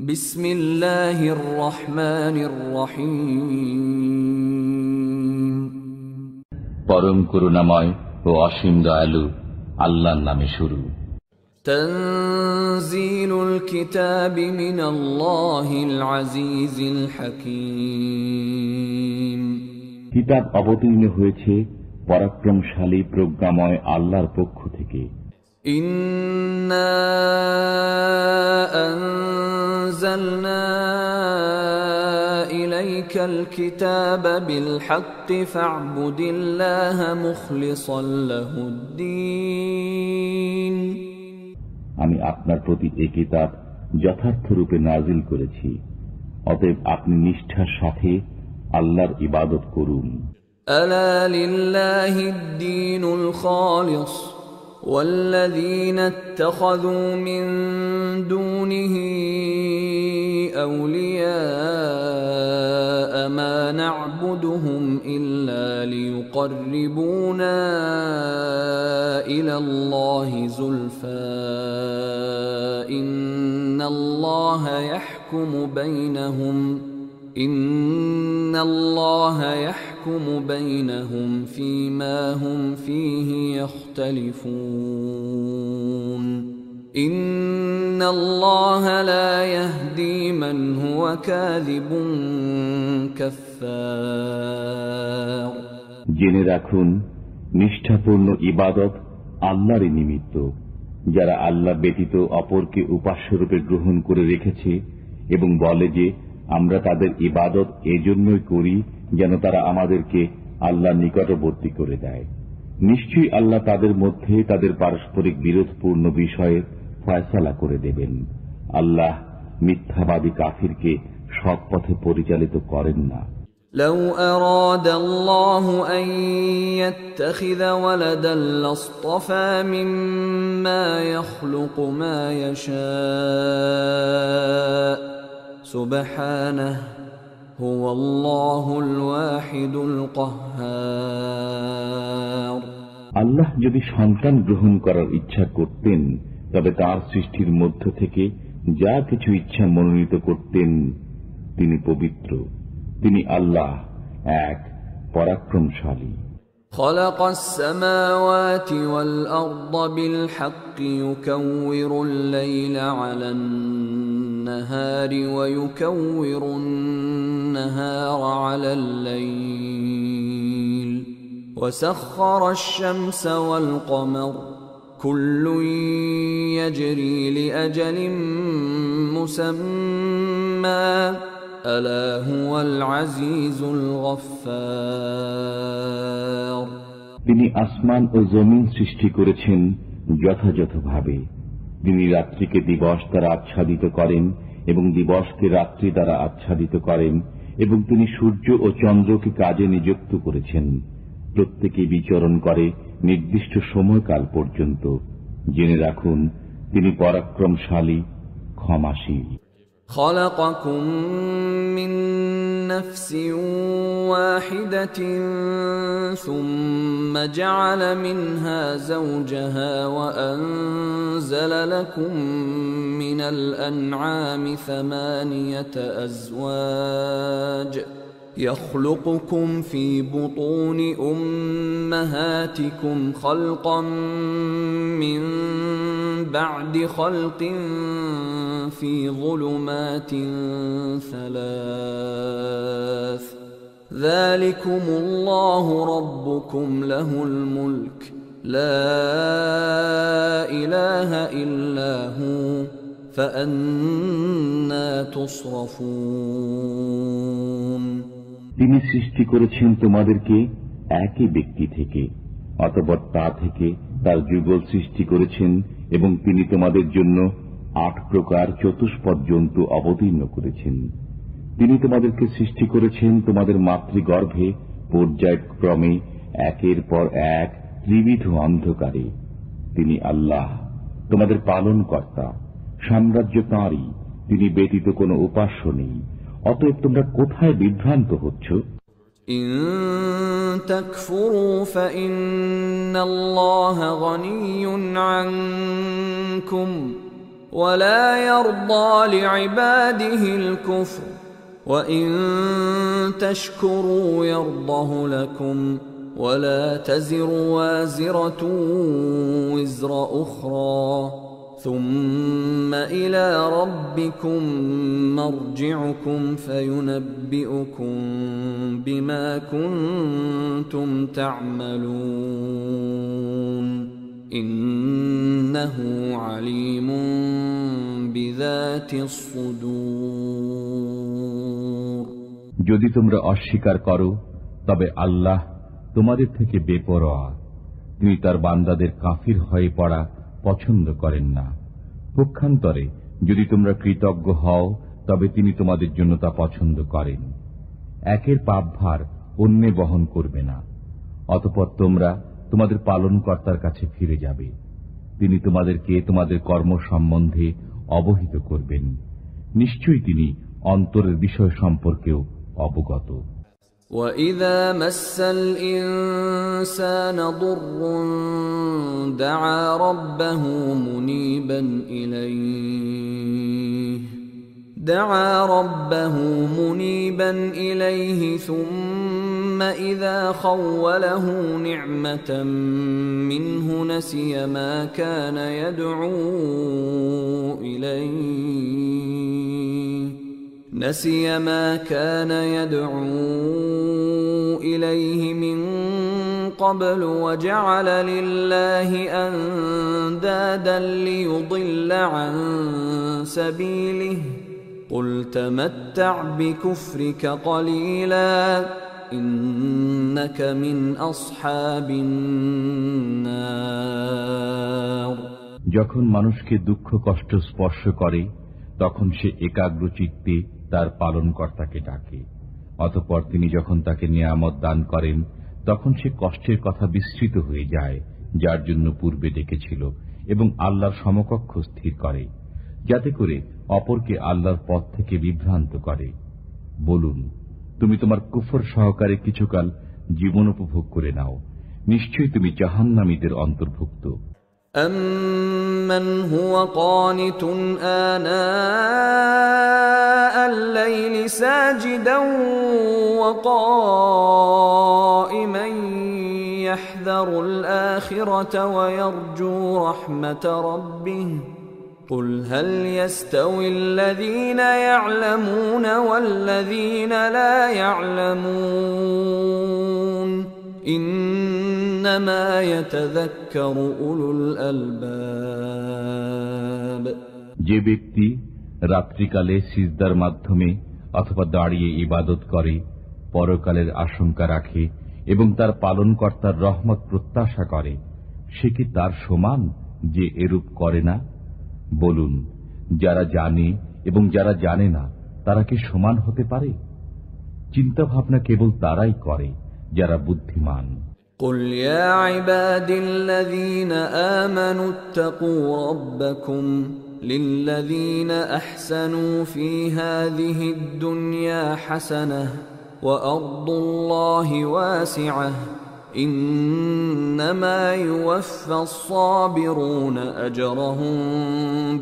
বিসমিল্লাহির রহমানির রহিম। পরম করুণাময় ও অসীম দয়ালু আল্লাহর নামে শুরু। তানজিলুল কিতাবি মিনাল্লাহিল আজিজিল হাকীম। কিতাব অবতীর্ণ হয়েছে পরাক্রমশালী প্রজ্ঞাময় আল্লাহর পক্ষ থেকে। ইন্না আনজালনা ইলাইকাল কিতাবা বিল হাক্কি ফা'বুদিল্লাহা মুখলিসাল লাহুদ্দীন। আমি আপনার প্রতি এই কিতাব যথার্থরূপে নাজিল করেছি, অতএব আপনি নিষ্ঠার সাথে আল্লাহর ইবাদত করুন। আলা লিল্লাহিদ দীনুল খালিস ওয়াল্লাযীনা ইত্তাখাযু মিন দুনিহি আউলিয়া মা না'বুদুহুম ইল্লা লিয়ুকররিবুনা ইলাল্লাহি যুলফা ইন্নাল্লাহা ইয়াহকুমু বাইনাহুম ফীমা হুম ফীহি ইখতালিফুন ইন্নাল্লাহা লা ইয়াহদী মান হুয়া কাযিবুন কাফফার। জেনে রাখুন, নিষ্ঠাপূর্ণ ইবাদত আল্লাহরই নিমিত্ত। যারা আল্লাহ ব্যতীত অপরকে উপাস্যরূপে গ্রহণ করে রেখেছে এবং বলে যে আমরা তাদের ইবাদত এজন্যই করি যেন তারা আমাদেরকে আল্লাহর নিকটবর্তী করে দেয়, নিশ্চয়ই আল্লাহ তাদের মধ্যে তাদের পারস্পরিক বিরোধপূর্ণ বিষয়ে ফয়সালা করে দেবেন। আল্লাহ মিথ্যাবাদী কাফিরকে সৎ পথে পরিচালিত করেন না। لو أراد الله أن يتخذ ولدا لاصطفى مما يخلق ما يشاء سبحانه هو الله الواحد القهار। আল্লাহ যদি সন্তান গ্রহণ করার ইচ্ছা করতেন তবে তার সৃষ্টির মধ্য থেকে যা কিছু ইচ্ছা মনোনীত করতেন। তিনি পবিত্র, তিনি আল্লাহ এক পরাক্রমশালী। خلق السماوات والأرض بالحق يكور الليل على النهار ويكور النهار على الليل وسخر الشمس والقمر كل يجري لأجل مسمى ألا هو العزيز الغفار। তিনি আসমান ও জমিন সৃষ্টি করেছেন যথাযথভাবে। তিনি রাত্রিকে দিবস দ্বারা আচ্ছাদিত করেন এবং দিবসকে রাত্রি দ্বারা আচ্ছাদিত করেন, এবং তিনি সূর্য ও চন্দ্রকে কাজে নিযুক্ত করেছেন। প্রত্যেকে বিচরণ করে নির্দিষ্ট সময়কাল পর্যন্ত। জেনে রাখুন, তিনি পরাক্রমশালী, ক্ষমাশীল। خلقكم من نفس واحدة ثم جعل منها زوجها وأنزل لكم من الأنعام 8 أزواج يخلقكم في بطون أمهاتكم خلقا من بعد خلق في ظلمات 3 ذلكم الله ربكم له الملك لا إله إلا هو فأنا تصرفون। তিনি সৃষ্টি করেছেন তোমাদেরকে একই ব্যক্তি থেকে, অতঃপর তা থেকে তার যুগল সৃষ্টি করেছেন, এবং তিনি তোমাদের জন্য 8 প্রকার চতুষ্পদ জন্তু অবতীর্ণ করেছেন। তিনি তোমাদেরকে সৃষ্টি করেছেন তোমাদের মাতৃগর্ভে পর্যায়ক্রমে একের পর এক ত্রিবিধ অন্ধকারে। তিনি আল্লাহ তোমাদের পালন কর্তা, সাম্রাজ্য তাঁরই, তিনি ব্যতীত কোনো উপাস্য নেই। অতএব তোমরা কোথায় বিভ্রান্ত হচ্ছ? ইন তাকফুরু ফাইন্নাল্লাহা গনিয়্যুন আনকুম ولا يرضى لعباده الكفر وإن تشكروا يرضه لكم ولا تزر وازرة وزر أخرى ثم إلى ربكم مرجعكم فينبئكم بما كنتم تعملون إنه عليم بذات الصدور যদি তোমরা অস্বীকার করো তবে আল্লাহ তোমাদের থেকে বেপরোয়া। তিনি তার বান্দাদের কাফির হয়ে পড়া পছন্দ করেন না। পক্ষান্তরে যদি তোমরা কৃতজ্ঞ হও তবে তিনি তোমাদের জন্য তা পছন্দ করেন। একের পাপভার অন্যে বহন করবে না। অতঃপর তোমরা তোমাদের পালনকর্তার কাছে ফিরে যাবে। তিনি তোমাদেরকে তোমাদের কর্ম সম্বন্ধে অবহিত করবেন। নিশ্চয়ই তিনি অন্তরের বিষয় সম্পর্কেও অবগত। وَإِذَا مَسَّ الْإِنسَانَ ضُرٌّ دَعَا رَبَّهُ مُنِيبًا إِلَيْهِ ثُمَّ إِذَا خَوَّلَهُ نِعْمَةً مِّنْهُ نَسِيَ ما كان يدعو إليه من قبل وجعل لله أندادا ليضل عن سبيله قل تمتع بكفرك قليلا إنك من أصحاب النار যখন মানুষকে দুঃখ কষ্ট স্পর্শ করে তখন সে একাগ্র চিত্তে তার পালনকর্তাকে ডাকে। অতঃপর তিনি যখন তাকে নিয়ামত দান করেন তখন সে কষ্টের কথা বিস্মৃত হয়ে যায় যার জন্য পূর্বে ডেকেছিল এবং আল্লাহর সমকক্ষ স্থির করে, যাতে করে অপরকে আল্লাহর পথ থেকে বিভ্রান্ত করে। বলুন, তুমি তোমার কুফর সহকারে কিছুকাল জীবন উপভোগ করে নাও, নিশ্চয়ই তুমি জাহান্নামীদের অন্তর্ভুক্ত। أَمَّنْ هُوَ قَانِتٌ آنَاءَ اللَّيْلِ سَاجِدًا وَقَائِمًا يَحْذَرُ الْآخِرَةَ وَيَرْجُو رَحْمَةَ رَبِّهِ قُلْ هَلْ يَسْتَوِي الَّذِينَ يَعْلَمُونَ وَالَّذِينَ لَا يَعْلَمُونَ إِنَّمَا يَتَذَكَّرُ أُولُو الْأَلْبَابِ যে ব্যক্তি রাত্রিকালে সিজদার মাধ্যমে অথবা দাঁড়িয়ে ইবাদত করে, পরকালের আশঙ্কা রাখে এবং তার পালনকর্তার রহমত প্রত্যাশা করে, সে কি তার সমান যে এরূপ করে না? বলুন, যারা জানে এবং যারা জানে না তারা কি সমান হতে পারে? চিন্তা ভাবনা কেবল তারাই করে যারা বুদ্ধিমান। قُلْ يَا عِبَادِي الَّذِينَ آمَنُوا اتَّقُوا رَبَّكُمْ لِلَّذِينَ أَحْسَنُوا فِي هَذِهِ الدُّنْيَا حَسَنَةٌ وَأَرْضُ اللَّهِ وَاسِعَةٌ إِنَّمَا يُوَفَّى الصَّابِرُونَ أَجْرَهُم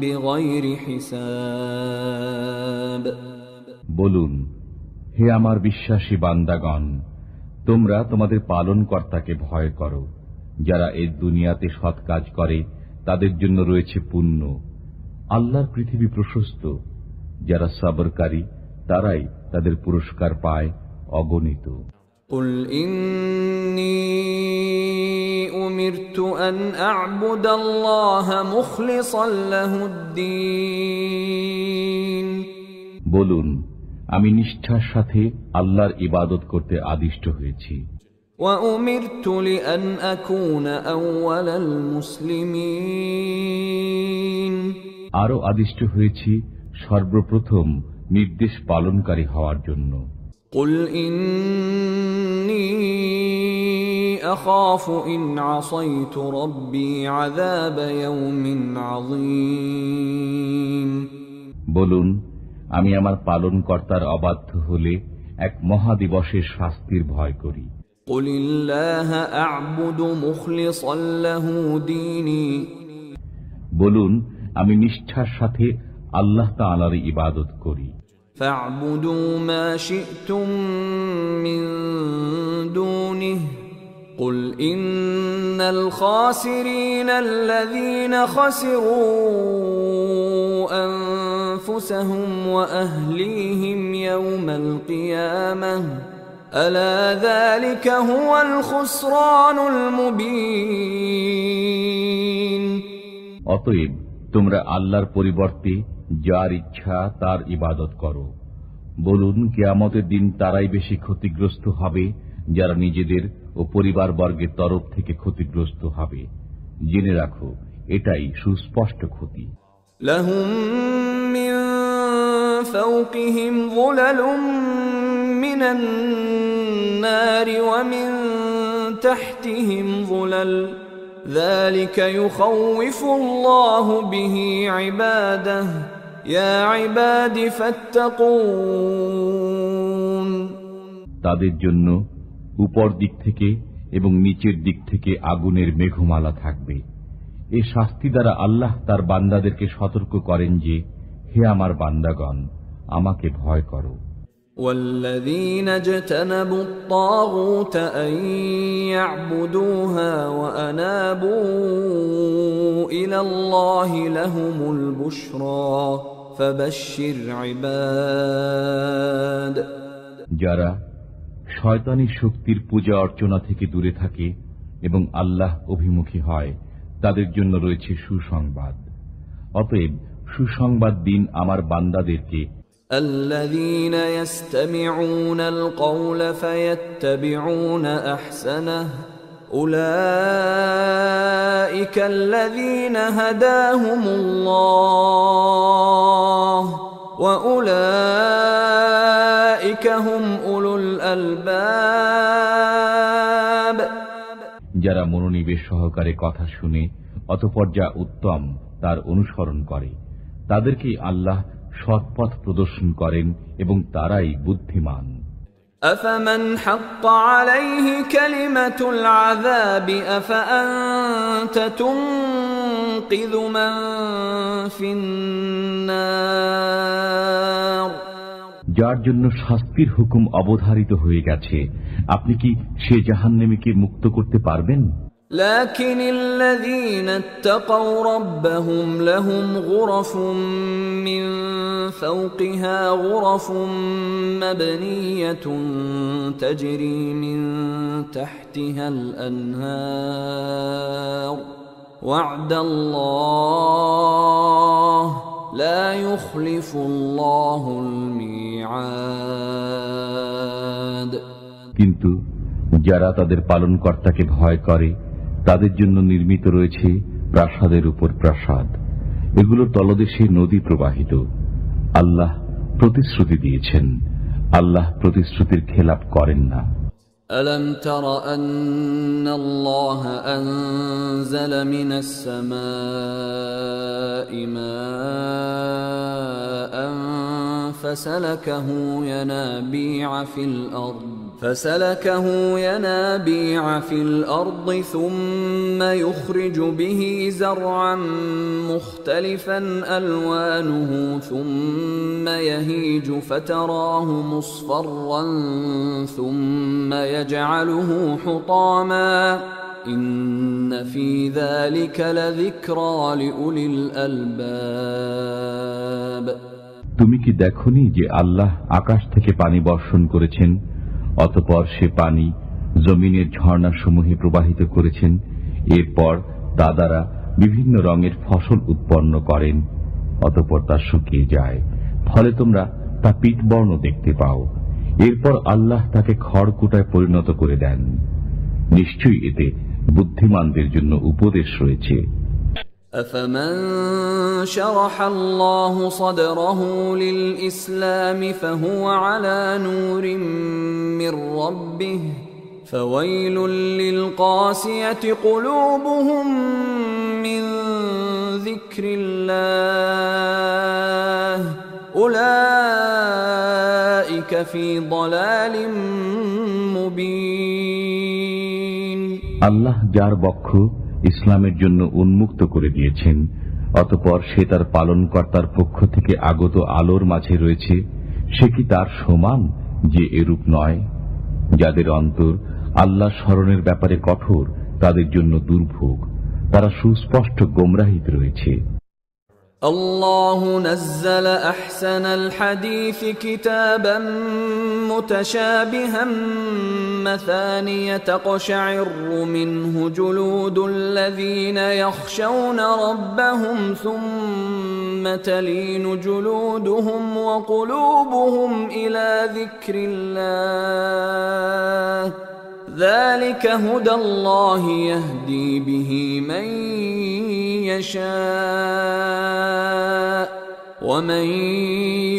بِغَيْرِ حِسَابٍ বলুন, হে আমার বিশ্বাসী বান্দাগণ, তোমরা তোমাদের পালনকর্তাকে ভয় করো। যারা এই দুনিয়াতে সৎ কাজ করে তাদের জন্য রয়েছে পুণ্য। আল্লাহর পৃথিবী প্রশস্ত। যারা সবরকারী তারাই তাদের পুরস্কার পায় অগণিত। قُلْ إِنِّي أُمِرْتُ أَنْ أَعْبُدَ اللَّهَ مُخْلِصًا لَهُ الدِّينَ বলুন, আমি নিষ্ঠার সাথে আল্লাহর ইবাদত করতে আদিষ্ট হয়েছি। وَأُمِرْتُ لِأَنْ أَكُونَ أَوَّلَ الْمُسْلِمِينَ আরো আদিষ্ট হয়েছি সর্বপ্রথম নির্দেশ পালনকারী হওয়ার জন্য। قُلْ إِنِّي أَخَافُ إِنْ عَصَيْتُ رَبِّي عَذَابَ يَوْمٍ عَظِيمٍ বলুন, আমি আমার পালনকর্তার অবাধ্য হলে এক মহাদিবসের শাস্তির ভয় করি। قُلِ اللَّهَ أَعْبُدُ مُخْلِصًا لَهُ دِينِي বলুন, আমি নিষ্ঠার সাথে আল্লাহ তাআলার ইবাদত করি। فاعبدوا ما شئتم من دونه قل إن الخاسرين الذين خسروا أنفسهم وأهليهم يوم القيامة ألا ذلك هو الخسران المبين। অতএব তোমরা আল্লাহর পরিবর্তে যার ইচ্ছা তার ইবাদত করো। বলুন, কিয়ামতের দিন তারাই বেশি ক্ষতিগ্রস্ত হবে যারা নিজেদের ও পরিবারবর্গের তরফ থেকে ক্ষতিগ্রস্ত হবে। জেনে রাখো, এটাই সুস্পষ্ট ক্ষতি। لهم من فوقهم ظلل من النار ومن تحتهم ظلل ذلك يخوف الله به عباده يا عباد فاتقون। তাদের জন্য উপর দিক থেকে এবং নিচের দিক থেকে আগুনের মেঘমালা থাকবে। এ শাস্তি দ্বারা আল্লাহ তার বান্দাদেরকে সতর্ক করেন যে, হে আমার বান্দাগণ, আমাকে ভয় করো। والذين اجتنبوا الطاغوت أن يعبدوها وأنابوا إلى الله لهم البشرى فبشر عباد। যারা শয়তানি শক্তির পূজা অর্চনা থেকে দূরে থাকে এবং আল্লাহ অভিমুখী হয়, তাদের জন্য রয়েছে সুসংবাদ। অতএব সুসংবাদ দিন আমার বান্দাদেরকে। الذين يستمعون القول فيتبعون أحسنه أولئك الذين هداهم الله وأولئك هم أولو الألباب। যারা মনোনিবেশ সহকারে কথা শুনে অতঃপর যা উত্তম তার অনুসরণ করে, তাদেরকেই আল্লাহ সৎপথ প্রদর্শন করেন এবং তারাই বুদ্ধিমান। أفمن حق عليه كلمة العذاب أفأنت تنقذ من في النار। যার জন্য শাস্তির হুকুম অবধারিত হয়ে গেছে, আপনি কি সে জাহান্নামীকে মুক্ত করতে পারবেন? لكن الذين اتقوا ربهم لهم غرف من فوقها غرف مبنية تجري من تحتها الأنهار وعد الله لا يخلف الله الميعاد। কিন্তু যারা তাদের পালনকর্তাকে ভয় করে, তাদের জন্য নির্মিত রয়েছে প্রাসাদের উপর প্রাসাদ, এগুলোর তলদেশে নদী প্রবাহিত। আল্লাহ প্রতিশ্রুতি দিয়েছেন, আল্লাহ প্রতিশ্রুতির খেলাপ করেন না। ألم تر أن الله أنزل من السماء ماء فسلكه ينابيع في الأرض ثم يخرج به زرعا مختلفا ألوانه ثم يهيج فتراه مصفرا ثم يجعله حطاما إن في ذلك لذكرى لأولي الألباب। তুমি কি দেখনি যে আল্লাহ আকাশ থেকে পানি বর্ষণ করেছেন, অতঃপর সে পানি জমিনের ঝর্ণাসমূহে প্রবাহিত করেছেন, এরপর তা দ্বারা বিভিন্ন রঙের ফসল উৎপন্ন করেন, অতঃপর তা শুকিয়ে যায়, ফলে তোমরা তা পীতবর্ণ দেখতে পাও। এরপর আল্লাহ তাকে খড়কুটায় পরিণত করে দেন। নিশ্চয়ই এতে বুদ্ধিমানদের জন্য উপদেশ রয়েছে। أفمن شرح الله صدره للإسلام فهو على نور من ربه فويل للقاسية قلوبهم من ذكر الله أولئك في ضلال مبين। আল্লাহ যার বক্ষ ইসলামের জন্য উন্মুক্ত করে দিয়েছেন, অতঃপর সে তার পালনকর্তার পক্ষ থেকে আগত আলোর মাঝে রয়েছে, সে কি তার সমান যে এরূপ নয়? যাদের অন্তর আল্লাহ স্মরণের ব্যাপারে কঠোর, তাদের জন্য দুর্ভোগ, তারা সুস্পষ্ট গোমরাহিতে রয়েছে। الله نزل أحسن الحديث كتابا متشابها مثانية تقشعر منه جلود الذين يخشون ربهم ثم تلين جلودهم وقلوبهم إلى ذكر الله ذلك هدى الله يهدي به من يشاء ومن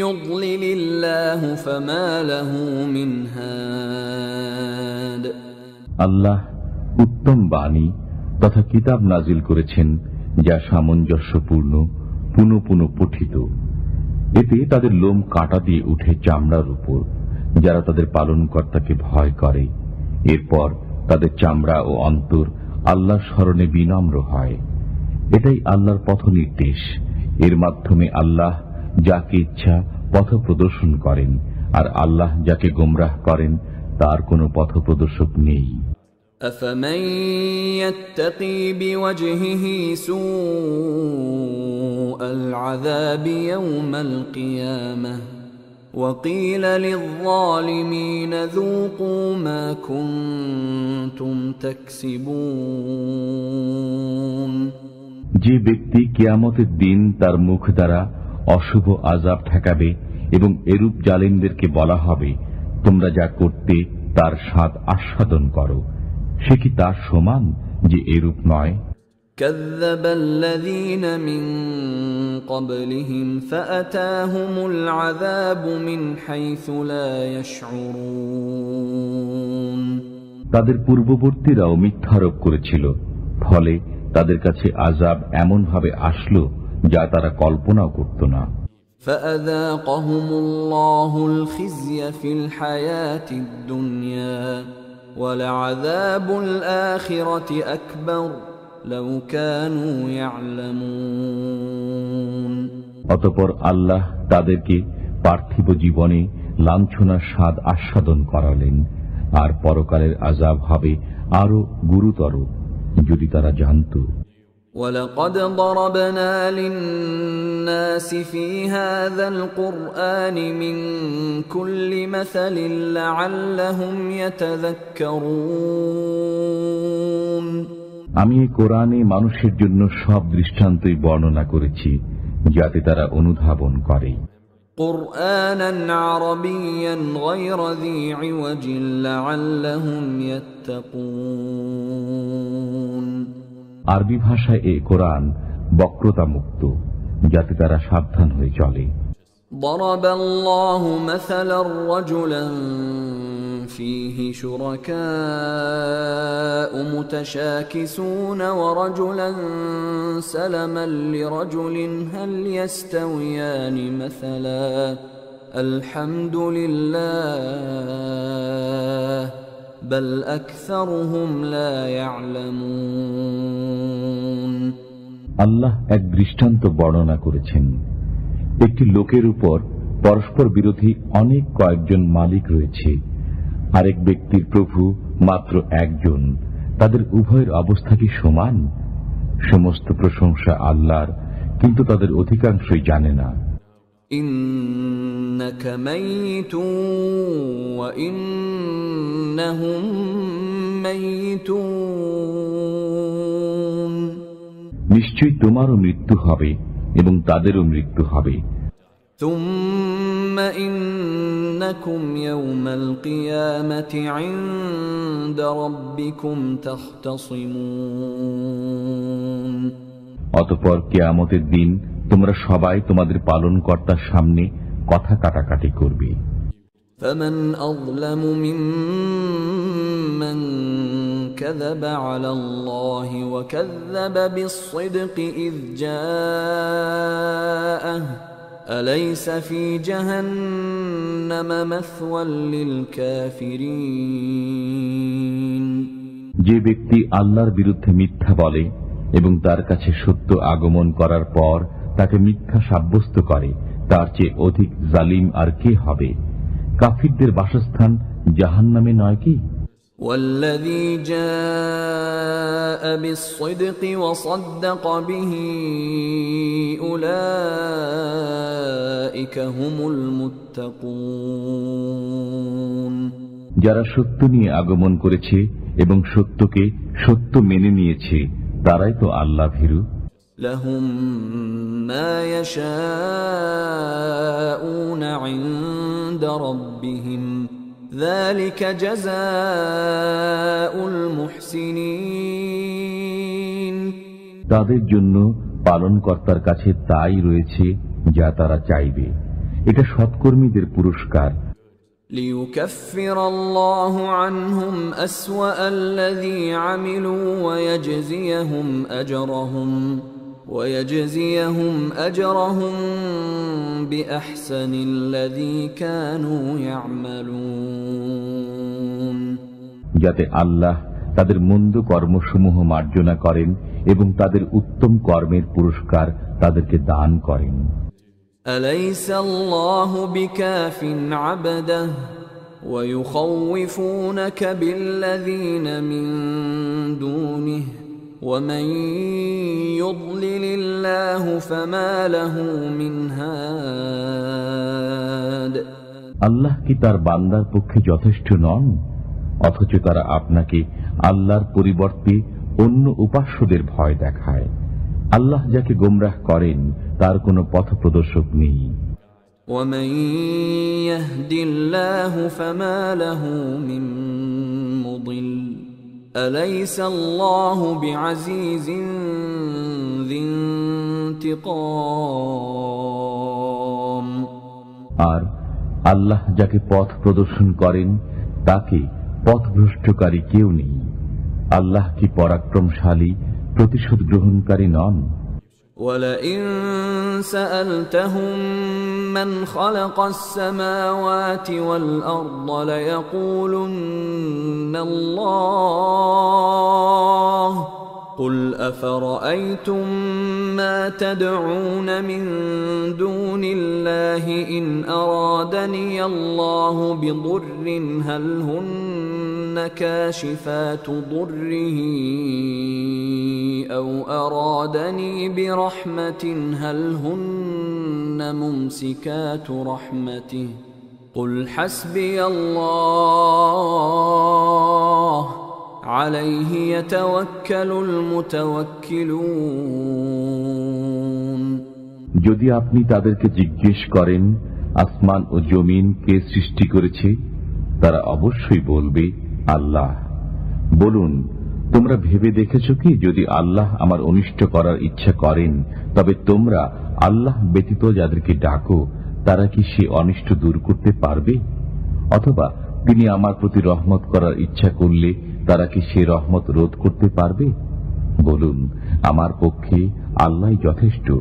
يضلل الله فما له من هاد আল্লাহ উত্তম বাণী তথা কিতাব নাজিল করেছেন, যা সামঞ্জস্যপূর্ণ, পুনঃ পুনঃ পঠিত। এতে তাদের লোম কাঁটা দিয়ে উঠে চামড়ার উপর, যারা তাদের পালনকর্তাকে ভয় করে। এরপর তাদের চামড়া ও অন্তর আল্লাহর স্মরণে বিনম্র হয়। এটাই আল্লাহর পথ নির্দেশ। এর মাধ্যমে আল্লাহ যাকে ইচ্ছা পথ প্রদর্শন করেন, আর আল্লাহ যাকে গোমরাহ করেন তার কোনো পথ প্রদর্শক নেই। أفمن يتقي بوجهه سوء العذاب يوم القيامة وقيل للظالمين ذوقوا ما كنتم تكسبون যে ব্যক্তি কিয়ামতের দিন তার মুখ দ্বারা অশুভ আযাব ঠেকাবে এবং এরূপ জালিমদেরকে বলা হবে, তোমরা যা করতে তার স্বাদ আস্বাদন করো, সে কি তার সমান যে এরূপ নয়? كذب الذين من قبلهم فأتاهم العذاب من حيث لا يشعرون তাদের পূর্ববর্তীরাও মিথ্যারোপ করেছিল, ফলে তাদের কাছে আযাব এমন ভাবে আসলো যা তারা কল্পনাও করত না। فأذاقهم الله الخزي في الحياة الدنيا ولعذاب الآخرة أكبر لو كانوا يعلمون অতঃপর আল্লাহ তাদেরকে পার্থিব জীবনে লাঞ্ছনার স্বাদ আস্বাদন করালেন, আর পরকালের আযাব হবে আরো গুরুতর যদি তারা জানত। ولقد ضربنا للناس في هذا القرآن من كل مثل لعلهم يتذكرون আমি এই কোরআনে মানুষের জন্য সব দৃষ্টান্তই বর্ণনা করেছি, যাতে তারা অনুধাবন করে। قرآنا عربيا غير ذي عوج لعلهم يتقون আরবি ভাষায় এই কোরআন বক্রতা মুক্ত, যাতে তারা সাবধান হয়ে চলে। ضرب الله مثلا رجلا فيه شركاء متشاكسون ورجلا سلما لرجل هل يستويان مثلا الحمد لله بل أكثرهم لا يعلمون আল্লাহ এক দৃষ্টান্ত বর্ণনা করেছেন। একটি লোকের উপর পরস্পর বিরোধী অনেক কয়েকজন মালিক রয়েছে, আরেক ব্যক্তির প্রভু মাত্র একজন, তাদের উভয়ের অবস্থা কি সমান? সমস্ত প্রশংসা আল্লাহর, কিন্তু তাদের অধিকাংশই জানে না। ইন্নাকা মাইতুন ওয়া ইন্নাহুম মাইতুন নিশ্চয়ই তোমারও মৃত্যু হবে এবং তাদেরও মৃত্যু হবে। থুম্মা ইন্নাকুম ইয়াওমাল কিয়ামাতি ইনদা রাব্বিকুম তাখতাসিমুন অতঃপর কিয়ামতের দিন তোমরা সবাই তোমাদের পালনকর্তার সামনে কথা কাটাকাটি করবে। ফামান আযলামু মিম্মান কাযাবা আলাল্লাহি ওয়া কাযাবা বিস-সিদকি ইয জাআহ আলাইসা ফি জাহান্নামা মাসওয়াল লিল কাফিরিন যে ব্যক্তি আল্লাহর বিরুদ্ধে মিথ্যা বলে এবং তার কাছে সত্য আগমন করার পর তাকে মিথ্যা সাব্যস্ত করে, তার চেয়ে অধিক জালিম আর কে হবে? কাফিরদের বাসস্থান জাহান্নামে নয় কি? والذي جاء بالصدق وصدق به أولئك هم المتقون। যারা সত্য নিয়ে আগমন করেছে এবং সত্যকে সত্য মেনে নিয়েছে তারাই তো আল্লাহ ভীরু। لهم ما يشاءون عند ربهم ذلك جزاء المحسنين। তাদের জন্য পালনকর্তার কাছে তাই রয়েছে যা তারা চাইবে, এটা সৎকর্মীদের পুরস্কার। ليكفر الله عنهم أسوأ الذي عملوا ويجزيهم أجرهم بأحسن الذي كانوا يعملون। যাতে আল্লাহ তাদের মন্দ কর্মসমূহ মার্জনা করেন এবং তাদের উত্তম কর্মের পুরস্কার তাদেরকে দান করেন। أليس الله بكاف عبده ويخوفونك بالذين من دونه ومن يضلل الله فما له من هاد। আল্লাহ কি তার বান্দার পক্ষে যথেষ্ট নন, অথচ তারা আপনাকে আল্লাহর পরিবর্তে অন্য উপাস্যদের ভয় দেখায়। আল্লাহ যাকে গোমরাহ করেন তার কোনো পথ প্রদর্শক নেই। ومن يهد الله فما له من مضل أليس الله بعزيز ذي انتقام। আর আল্লাহ যাকে পথ প্রদর্শন করেন তাকে পথভ্রষ্টকারী কেউ নেই। আল্লাহ কি পরাক্রমশালী, প্রতিশোধ গ্রহণকারী নন? وَلَئِن سَأَلْتَهُم مَّنْ خَلَقَ السَّمَاوَاتِ وَالْأَرْضَ لَيَقُولُنَّ اللَّهُ قُلْ أَفَرَأَيْتُم مَّا تَدْعُونَ مِن دُونِ اللَّهِ إِنْ أَرَادَنِيَ اللَّهُ بِضُرٍّ هَلْ هُنَّ كَاشِفَاتُ ضُرِّهِ أَوْ أَرَادَنِي بِرَحْمَةٍ هَلْ هُنَّ مُمْسِكَاتُ رَحْمَتِهِ قُلْ حَسْبِيَ اللَّهُ عليه يتوكل المتوكلون। যদি আপনি তাদেরকে জিজ্ঞেস করেন আসমান ও জমিন কে সৃষ্টি করেছে, তারা অবশ্যই বলবে আল্লাহ। বলুন, তোমরা ভেবে দেখেছ কি, যদি আল্লাহ আমার অনিষ্ট করার ইচ্ছা করেন তবে তোমরা আল্লাহ ব্যতীত যাদেরকে ডাকো তারা কি সে অনিষ্ট দূর করতে পারবে? অথবা তিনি আমার প্রতি রহমত করার ইচ্ছা করলে তারা কি সে রহমত রোধ করতে পারবে? বলুন, আমার পক্ষে আল্লাহ যথেষ্ট,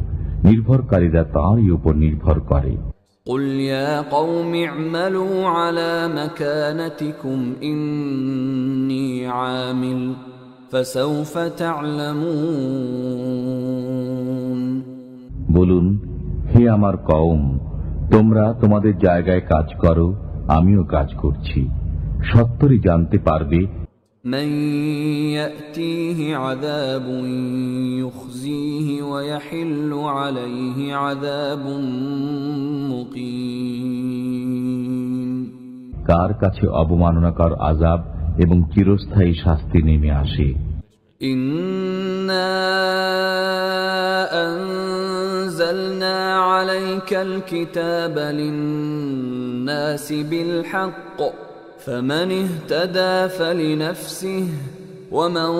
নির্ভরকারীরা তাঁরই উপর নির্ভর করে। قُلْ يَا قَوْمِ اعْمَلُوا عَلَى مَكَانَتِكُمْ إِنِّي عَامِلٌ فَسَوْفَ تَعْلَمُونَ। বলুন, হে আমার কওম, তোমরা তোমাদের জায়গায় কাজ করো, আমিও কাজ করছি, সত্তরই জানতে পারবে। من يأتيه عذاب يخزيه ويحل عليه عذاب مقيم। কার কাছে অবমাননাকর আযাব এবং চিরস্থায়ী শাস্তি নেমে আসে। إنا أنزلنا عليك الكتاب للناس بالحق فمن اهتدى فلنفسه ومن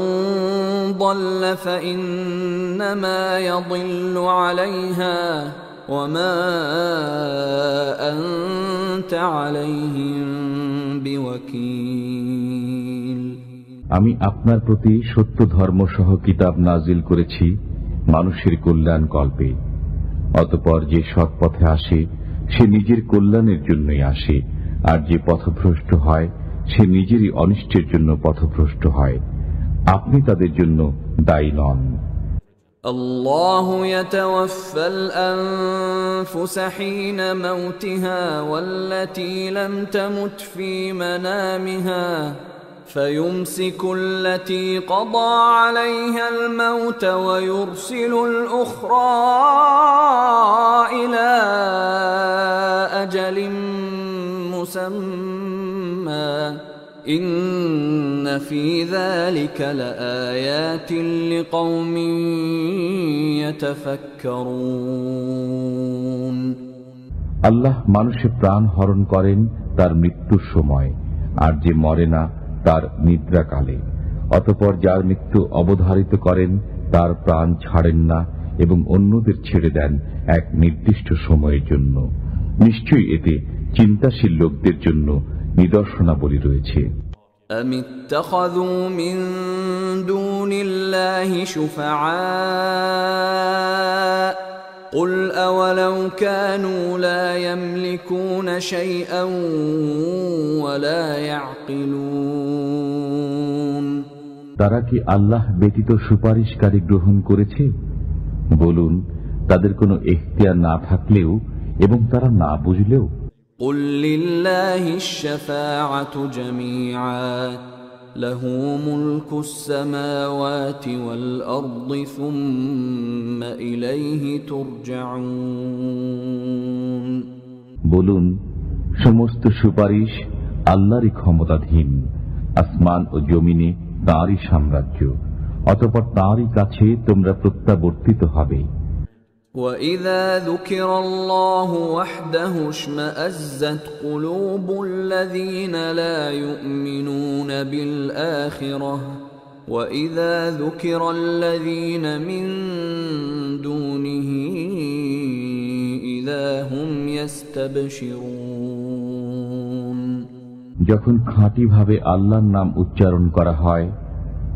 ضل فإنما يضل عليها وما أنت عليهم بوكيل। আমি আপনার প্রতি সত্য ধর্ম সহ কিতাব নাজিল করেছি মানুষের কল্যাণ কল্পে। অতঃপর যে সৎ পথে আসে সে নিজের কল্যাণের জন্যই আসে, আর যে পথভ্রষ্ট হয় সে নিজেরই অনিষ্টের জন্য পথভ্রষ্ট হয়। আপনি তাদের জন্য দায়ী নন। الله يتوفى الأنفس حين موتها والتي لم تمت في منامها فيمسك التي قضى عليها الموت ويرسل الأخرى إلى أجل مسمى إن في ذلك لآيات لقوم يتفكرون আল্লাহ মানুষের প্রাণ হরণ করেন তার মৃত্যুর সময়, আর যে মরে না তার নিদ্রাকালে। অতঃপর যার মৃত্যু অবধারিত করেন তার প্রাণ ছাড়েন না এবং অন্যদের ছেড়ে দেন এক নির্দিষ্ট সময়ের জন্য। নিশ্চয়ই এতে চিন্তাশীল লোকদের জন্য নিদর্শনাবলী রয়েছে। أم اتخذوا من دون الله شفعاء قل أولو كانوا لا يملكون شيئا ولا يعقلون তারা কি আল্লাহ ব্যতীত সুপারিশকারী গ্রহণ করেছে? বলুন, তাদের কোনো এখতিয়ার না থাকলেও এবং তারা না বুঝলেও। قل لله الشفاعة جميعا له ملك السماوات والأرض ثم إليه ترجعون বলুন, সমস্ত সুপারিশ আল্লাহরই ক্ষমতাধীন। আসমান ও জমিনে তাঁরই সাম্রাজ্য, অতঃপর তাঁরই কাছে তোমরা প্রত্যাবর্তিত হবে। وَإِذَا ذُكِرَ اللَّهُ وَحْدَهُ اشْمَأَزَّتْ قُلُوبُ الَّذِينَ لَا يُؤْمِنُونَ بِالْآخِرَةِ وَإِذَا ذُكِرَ الَّذِينَ مِن دُونِهِ إِذَا هُمْ يَسْتَبْشِرُونَ যখন খাঁটিভাবে আল্লাহর নাম উচ্চারণ করা হয়,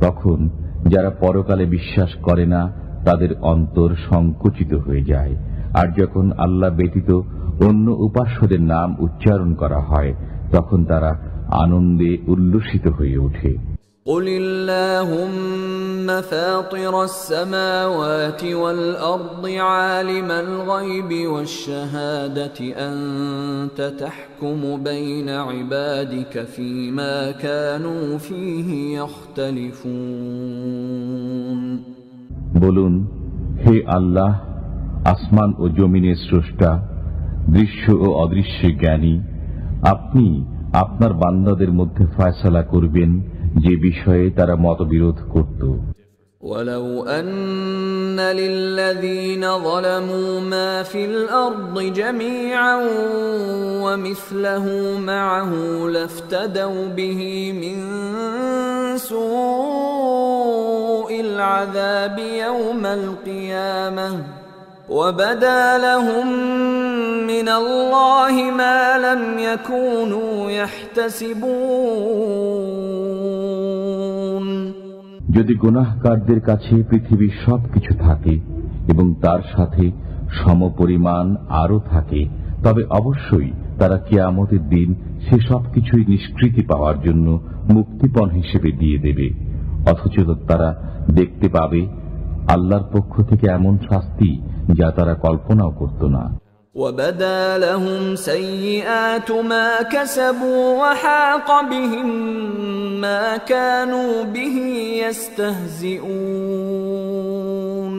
তখন যারা পরকালে বিশ্বাস করে না তাদের অন্তর সংকুচিত হয়ে যায়। আর যখন আল্লাহ ব্যতীত অন্য উপাস্যদের নাম উচ্চারণ করা হয়, তখন তারা আনন্দে উল্লসিত হয়ে ওঠে। قُلِ اللَّهُمَّ فَاطِرَ السَّمَاوَاتِ وَالْأَرْضِ عَالِمَ الْغَيْبِ وَالشَّهَادَةِ أَنْتَ تَحْكُمُ بَيْنَ عِبَادِكَ فِيمَا كَانُوا فِيهِ يَخْتَلِفُونَ বলুন, হে আল্লাহ, আসমান ও জমিনের স্রষ্টা, দৃশ্য ও অদৃশ্যে জ্ঞানী, আপনি আপনার বান্দাদের মধ্যে ফয়সালা করবেন যে বিষয়ে তারা মতবিরোধ করত। وَلَوْ أَنَّ لِلَّذِينَ ظَلَمُوا مَا فِي الْأَرْضِ جَمِيعًا وَمِثْلَهُ مَعَهُ لَافْتَدَوْا بِهِ مِنْ سُوءِ الْعَذَابِ يَوْمَ الْقِيَامَةِ وَبَدَا لَهُم مِّنَ اللَّهِ مَا لَمْ يَكُونُوا يَحْتَسِبُونَ যদি গুনাহগারদের কাছে পৃথিবীর সবকিছু থাকে এবং তার সাথে সমপরিমাণ আরো থাকে, তবে অবশ্যই তারা কিয়ামতের দিন সে সবকিছুই নিষ্কৃতি পাওয়ার জন্য মুক্তিপণ হিসেবে দিয়ে দেবে। অথচ তারা দেখতে পাবে আল্লাহর পক্ষ থেকে এমন শাস্তি যা তারা কল্পনাও করত না। وَبَدَا لَهُمْ سَيِّئَاتُ مَا كَسَبُوا وَحَاقَ بِهِم مَّا كَانُوا بِهِ يَسْتَهْزِئُونَ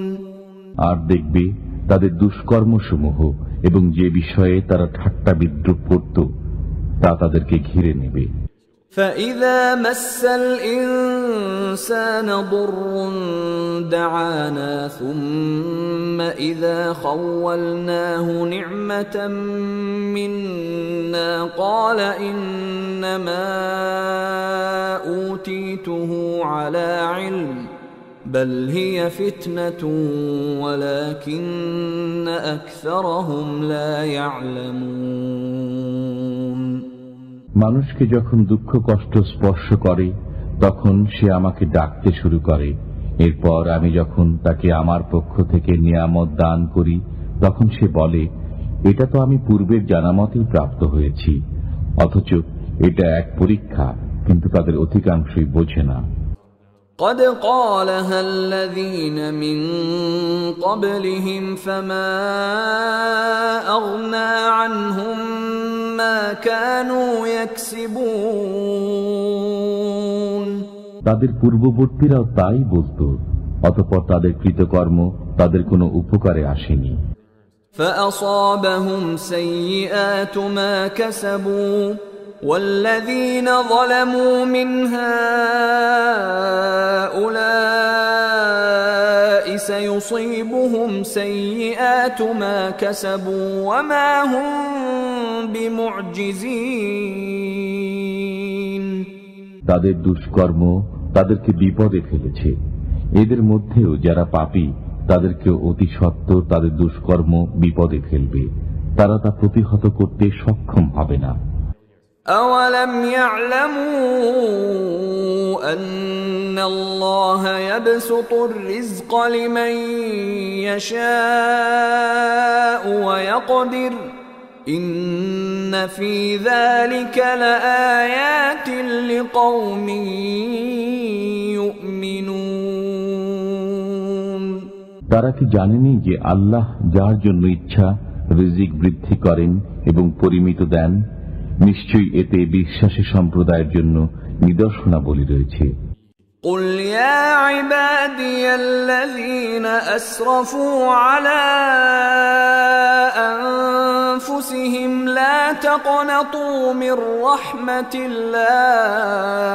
আর দেখবে তাদের দুষ্কর্মসমূহ এবং যে বিষয়ে তারা ঠাট্টা বিদ্রুপ করত তা তাদেরকে ঘিরে নেবে। فَإِذَا مَسَّ الْإِنسَانَ ضُرٌّ دَعَانَا ثُمَّ إِذَا خَوَّلْنَاهُ نِعْمَةً مِنَّا قَالَ إِنَّمَا أُوتِيتُهُ عَلَى عِلْمٍ بَلْ هِيَ فِتْنَةٌ وَلَكِنَّ أَكْثَرَهُمْ لَا يَعْلَمُونَ মানুষকে যখন দুঃখ কষ্ট স্পর্শ করে তখন সে আমাকে ডাকতে শুরু করে। এরপর আমি যখন তাকে আমার পক্ষ থেকে নিয়ামত দান করি, তখন সে বলে, এটা তো আমি পূর্বের জানামতেই প্রাপ্ত হয়েছি। অথচ এটা এক পরীক্ষা, কিন্তু তাদের অধিকাংশই বোঝে না। قد قالها الذين من قبلهم فما أغنى عنهم ما كانوا يكسبون তাদের পূর্ববর্তীরাও তাই বলত, অতঃপর তাদের কৃতকর্ম তাদের কোনো উপকারে আসেনি। فأصابهم سيئات ما كسبوا والذين ظلموا من هؤلاء سيصيبهم سيئات ما كسبوا وما هم بمعجزين তাদের দুষ্কর্ম তাদেরকে বিপদে ফেলেছে। এদের মধ্যেও যারা পাপী তাদেরকে অতি সত্বর তাদের দুষ্কর্ম বিপদে ফেলবে, তারা তা প্রতিহত করতে সক্ষম হবে না। أَوَلَمْ يَعْلَمُوا أَنَّ اللَّهَ يَبْسُطُ الرِّزْقَ لِمَن يَشَاءُ وَيَقْدِرُ إِنَّ فِي ذَلِكَ لَآيَاتٍ لِقَوْمٍ يُؤْمِنُونَ তারা কি জানেনি যে আল্লাহ যার জন্য ইচ্ছা রিজিক বৃদ্ধি করেন এবং পরিমিত দেন? নিশ্চয়ই এতে বিশ্বাসী সম্প্রদায়ের জন্য নিদর্শনাবলী রয়েছে। قل يا عبادي الذين أسرفوا على أنفسهم لا تقنطوا من رحمة الله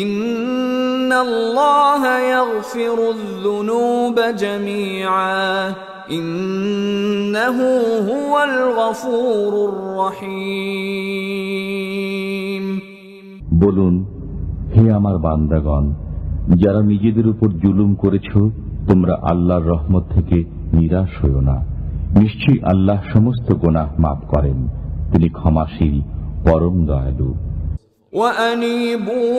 إن الله يغفر الذنوب جميعا إنه هو الغفور الرحيم বলুন, হে আমার বান্দাগণ, যারা নিজেদের উপর জুলুম করেছ, তোমরা আল্লাহর রহমত থেকে নিরাশ হইও না। নিশ্চয়ই আল্লাহ সমস্ত গুনাহ মাফ করেন, তিনি ক্ষমাশীল পরম দয়ালু। وأنيبوا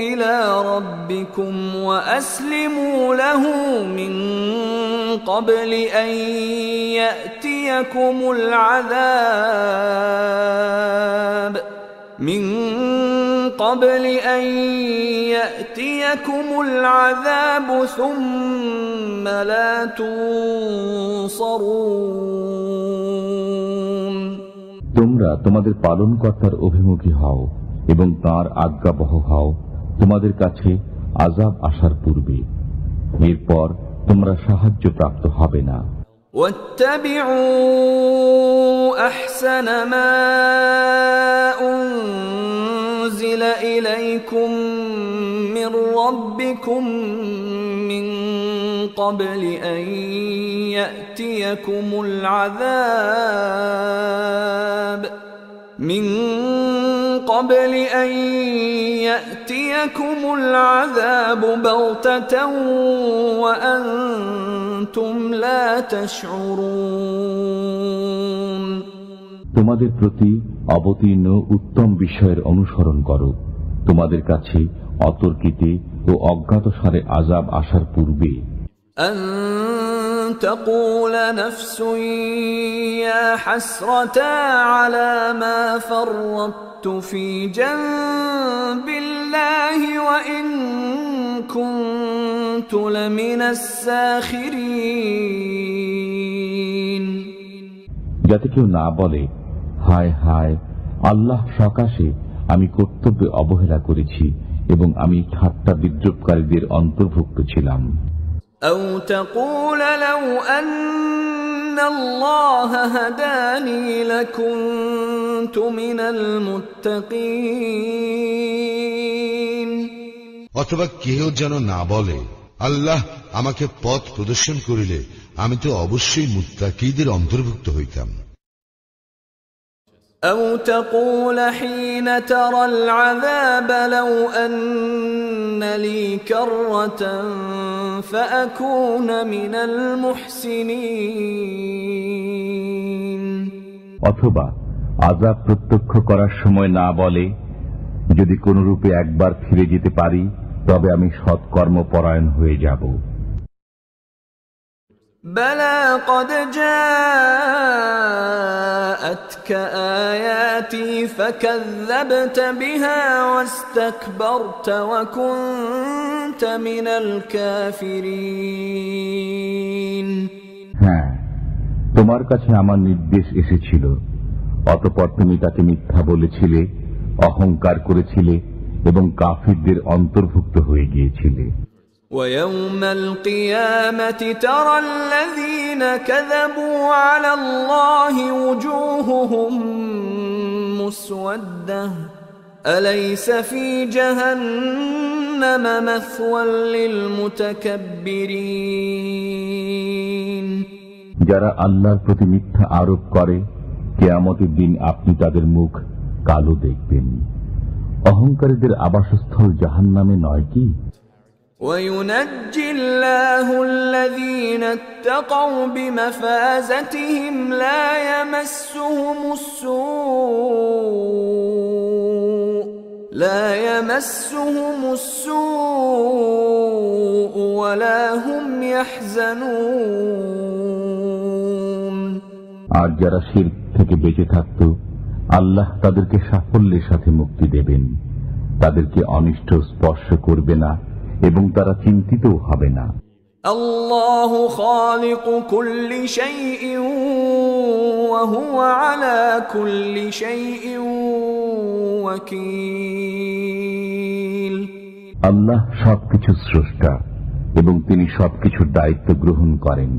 إلى ربكم وأسلموا له من قبل أن يأتيكم العذاب ثم لا تنصرون তোমরা তোমাদের পালনকর্তার অভিমুখী হও এবং তাঁর আজ্ঞাবহ হও তোমাদের কাছে আযাব আসার পূর্বে, এরপর তোমরা সাহায্য প্রাপ্ত হবে না। واتبعوا أحسن ما أنزل إليكم من ربكم من قبل أن يأتيكم العذاب بغتة وأنتم لا تشعرون তোমাদের প্রতি অবতীর্ণ উত্তম বিষয়ের অনুসরণ করো, তোমাদের কাছে অতর্কিতে ও অজ্ঞাতসারে আযাব আসার পূর্বে। أن تقول نفس يا حسرتا على ما فرطت في جنب الله وإن كنت لمن الساخرين যাতে কেউ না বলে, হায় হায়, আল্লাহ সকাশে আমি কর্তব্যে অবহেলা করেছি এবং আমি ঠাট্টা বিদ্রুপকারীদের অন্তর্ভুক্ত ছিলাম। أو تقول لو أن الله هداني لكنت من المتقين অথবা কেউ যেন না বলে, আল্লাহ আমাকে পথ প্রদর্শন করিলে আমি তো অবশ্যই মুত্তাকীদের অন্তর্ভুক্ত হইতাম। أو تقول حين ترى العذاب لو أن لي كرة فأكون من المحسنين অথবা আযাব প্রত্যক্ষ করার সময় না বলে, যদি কোনরূপে একবার ফিরে যেতে পারি তবে আমি সৎকর্মপরায়ণ হয়ে যাব। بلى قد جاءتك آيات آياتي فكذبت بها واستكبرت وكنت من الكافرين হ্যাঁ, তোমার কাছে আমার নির্দেশ এসেছিল, অতঃপর তুমি তাকে মিথ্যা বলেছিলে, অহংকার করেছিলে এবং কাফিরদের অন্তর্ভুক্ত হয়ে গিয়েছিলে। ويوم القيامة ترى الذين كذبوا على الله وجوههم مسودة أليس في جهنم مثوى للمتكبرين যারা আল্লাহর প্রতি মিথ্যা আরোপ করে, কিয়ামতের দিন আপনি তাদের মুখ কালো দেখবেন। অহংকারীদের আবাসস্থল জাহান্নামে নয় কি? وينجي الله الذين اتقوا بمفازتهم لا يمسهم السوء ولا هم يحزنون আর যারা শিরক থেকে বেঁচে থাকত, আল্লাহ তাদেরকে সাফল্যের সাথে মুক্তি দেবেন, তাদেরকে অনিষ্ট স্পর্শ করবে না এবং তারা চিন্তিতও হবে না। আল্লাহু খালিকু কুল্লি শাইইন ওয়া হুয়া আলা কুল্লি শাইইন ওয়াকিল। আল্লাহ সবকিছুর স্রষ্টা এবং তিনি সবকিছুর দায়িত্ব গ্রহণ করেন।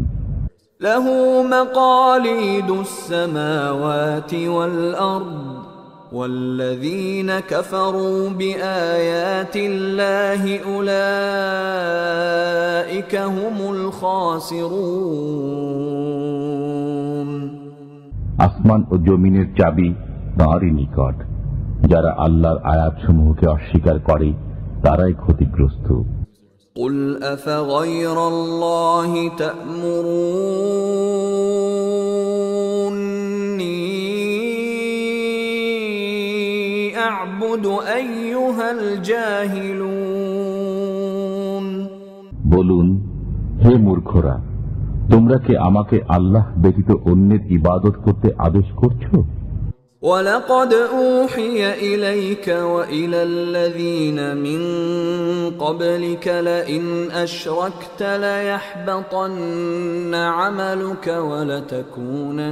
লাহু মাকালিদুস সামাওয়াতি ওয়াল আরদ والذين كفروا بآيات الله أولئك هم الخاسرون আসমান ও জমিনের চাবি তাঁরই নিকট, যারা আল্লাহর আয়াতসমূহকে অস্বীকার করে তারাই ক্ষতিগ্রস্ত। قل أفغير الله تأمروني أعبد أيها الجاهلون বলুন, হে মূর্খরা, তোমরা কি আমাকে আল্লাহ ব্যতীত অন্যের ইবাদত করতে আদেশ করছো? ولقد أوحي إليك وإلى الذين من قبلك لئن أشركت ليحبطن عملك ولتكونن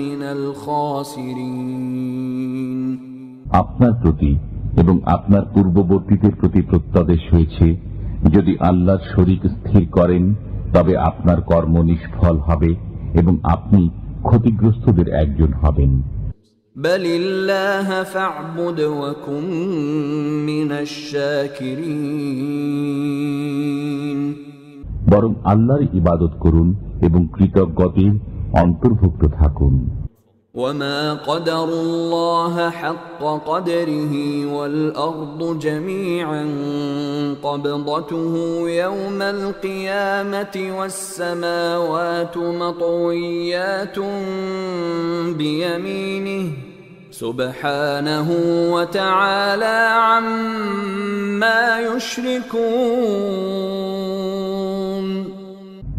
من الخاسرين আপনার প্রতি এবং আপনার পূর্ববর্তীদের প্রতি প্রত্যাদেশ হয়েছে, যদি আল্লাহর শরীক স্থির করেন তবে আপনার কর্ম নিষ্ফল হবে এবং আপনি ক্ষতিগ্রস্তদের একজন হবেন। বলিল্লাহ ফা'বুদ ওয়া কুন মিনাশ শাকিরিন, বরং আল্লাহর ইবাদত করুন এবং কৃতজ্ঞদের অন্তর্ভুক্ত থাকুন। وما قدروا الله حق قدره والأرض جميعا قبضته يوم القيامة والسماوات مطويات بيمينه سبحانه وتعالى عما يشركون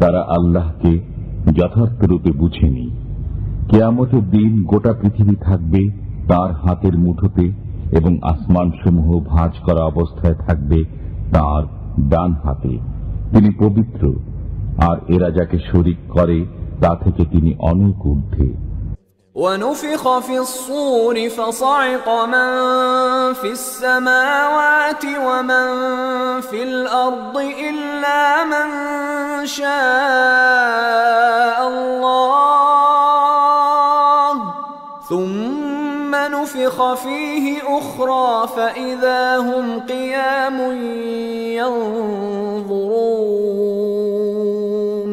তারা আল্লাহকে যথার্থরূপে বুঝেনি। কিয়ামতের দিন গোটা পৃথিবী থাকবে তার হাতের মুঠোতে এবং আসমানসমূহ ভাঁজ করা অবস্থায় থাকবে তার ডান হাতে। তিনি পবিত্র, আর এরা যাকে শরীক করে তা থেকে তিনি অনেক ঊর্ধ্বে। ونفخ في الصور فصعق من في السماوات ومن في الأرض إلا من شاء الله ثم نفخ فيه أخرى فإذا هم قيام ينظرون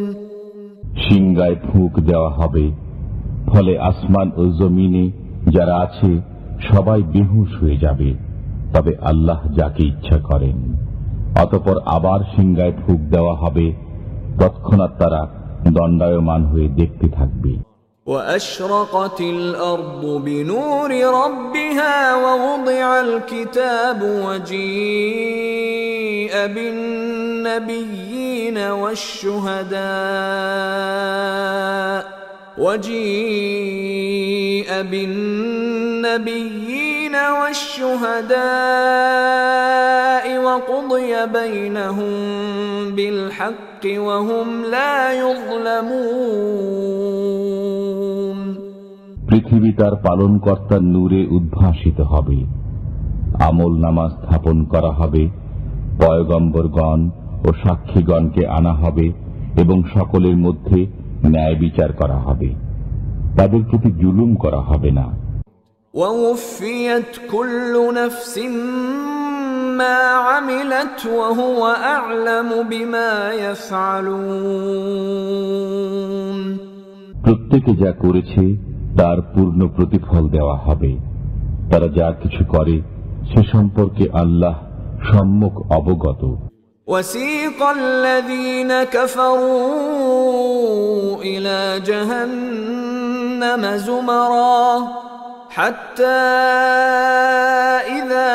সিংগায় ফুঁক দেওয়া হবে, ফলে আসমান ও জমিনে যারা আছে সবাই বেহুশ হয়ে যাবে, তবে আল্লাহ যাকে ইচ্ছা করেন। অতঃপর আবার সিংগায় ফুঁক দেওয়া হবে, তৎক্ষণাৎ তারা দণ্ডায়মান হয়ে দেখতে থাকবে। وأشرقت الأرض بنور ربها ووضع الكتاب وجيء بالنبيين والشهداء وجيء بالنبيين والشهداء وقضي بينهم بالحق وهم لا يظلمون পৃথিবী তার পালনকর্তার নূরে উদ্ভাসিত হবে, আমল নামা স্থাপন করা হবে, পয়গম্বরগণ ও সাক্ষীগণকে আনা হবে এবং সকলের মধ্যে ন্যায় বিচার করা হবে, তাদের প্রতি জুলুম করা হবে না। ووفيت كل نفس ما عملت وهو أعلم بما يفعلون প্রত্যেকে যা করেছে তার পূর্ণ প্রতিফল দেওয়া হবে। তারা যা কিছু করে সে সম্পর্কে আল্লাহ সম্যক অবগত। وسيق الذين كفروا إلى جهنم زمرا حتى إذا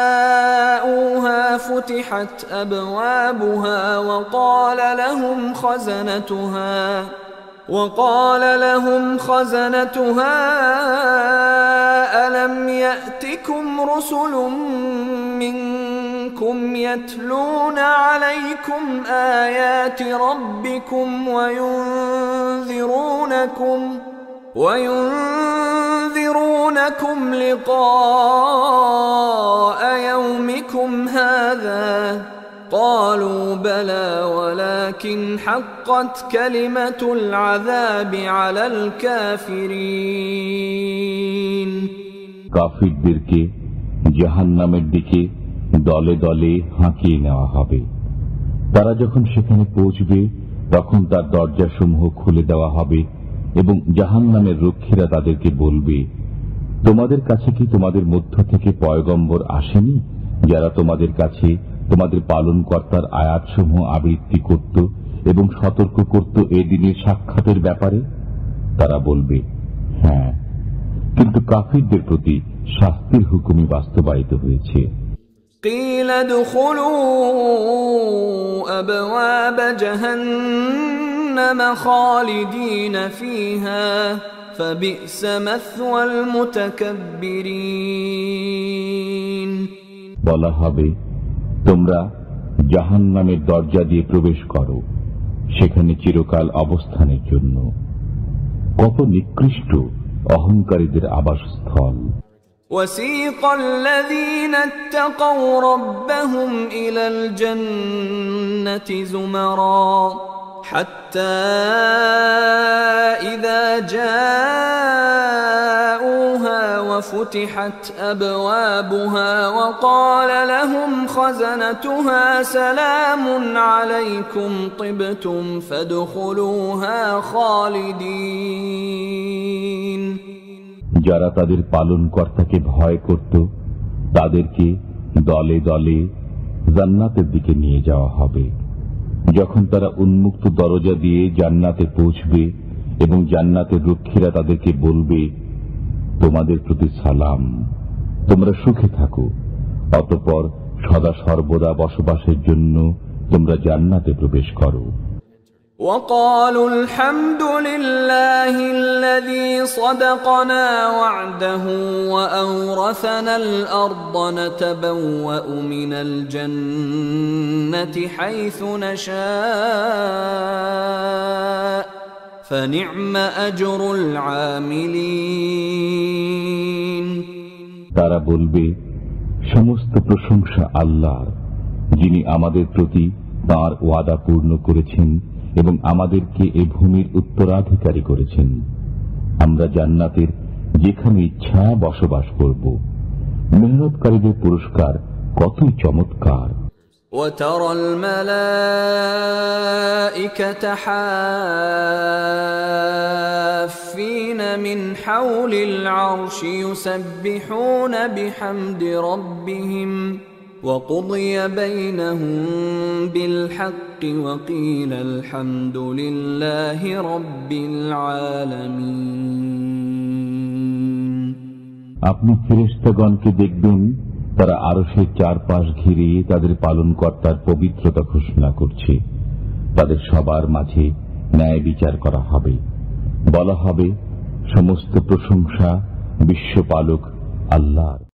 جاءوها فتحت أبوابها وقال لهم خزنتها ألم يأتكم رسل منكم يتلون عليكم آيات ربكم وينذرونكم لقاء يومكم هذا قالوا بلى ولكن حقت كلمة العذاب على الكافرين কাফিরদেরকে জাহান্নামের দিকে দলে দলে হাঁকিয়ে নেওয়া হবে। তারা যখন সেখানে পৌঁছবে তখন তার দরজাসমূহ খুলে দেওয়া হবে এবং জাহান্নামের রক্ষীরা তাদেরকে বলবে, তোমাদের কাছে কি তোমাদের মধ্য থেকে পয়গম্বর আসেনি যারা তোমাদের কাছে তোমাদের পালনকর্তার আয়াতসমূহ আবৃত্তি করত এবং সতর্ক করত এ দিনের সাক্ষাতের ব্যাপারে? তারা বলবে, হ্যাঁ, কিন্তু কাফিরদের প্রতি শাস্তির হুকুমই বাস্তবায়িত হয়েছে। قيل ادخلوا أبواب جهنم خالدين فيها فبئس مثوى المتكبرين বলা হবে, তোমরা জাহান্নামের দরজা দিয়ে প্রবেশ করো, সেখানে চিরকাল অবস্থানের জন্য কত নিকৃষ্ট অহংকারীদের আবাসস্থল। وسيق الذين اتقوا ربهم إلى الجنة زمرا حتى إذا جاءوها وفتحت أبوابها وقال لهم خزنتها سلام عليكم طبتم فادخلوها خالدين যারা তাদের পালনকর্তাকে ভয় করত তাদেরকে দলে দলে জান্নাতের দিকে নিয়ে যাওয়া হবে। যখন তারা উন্মুক্ত দরজা দিয়ে জান্নাতে পৌঁছবে এবং জান্নাতের রক্ষীরা তাদেরকে বলবে, তোমাদের প্রতি সালাম, তোমরা সুখে থাকো, অতঃপর সদা সর্বদা বসবাসের জন্য তোমরা জান্নাতে প্রবেশ করো। وقالوا الحمد لله الذي صدقنا وعده وأورثنا الأرض نتبوأ من الجنة حيث نشاء فنعم أجر العاملين তারা বলবে, সমস্ত প্রশংসা আল্লাহর, যিনি আমাদের প্রতি তাঁর ওয়াদা পূর্ণ করেছেন এবং আমাদেরকে এ ভূমির উত্তরাধিকারী করেছেন। আমরা জান্নাতের যেখানে ইচ্ছা বসবাস করব। মেহনতকারীদের পুরস্কার কতই চমৎকার। وترى الملائكة حافين من حول العرش يسبحون بحمد ربهم وقضي بينهم بالحق وقيل الحمد لله رب العالمين আপনি ফেরেশতাগণকে দেখবেন, তারা আরশের চারপাশ ঘিরে তাদের পালনকর্তার পবিত্রতা ঘোষণা করছে। তাদের সবার মাঝে ন্যায় বিচার করা হবে। বলা হবে, সমস্ত প্রশংসা বিশ্বপালক আল্লাহর।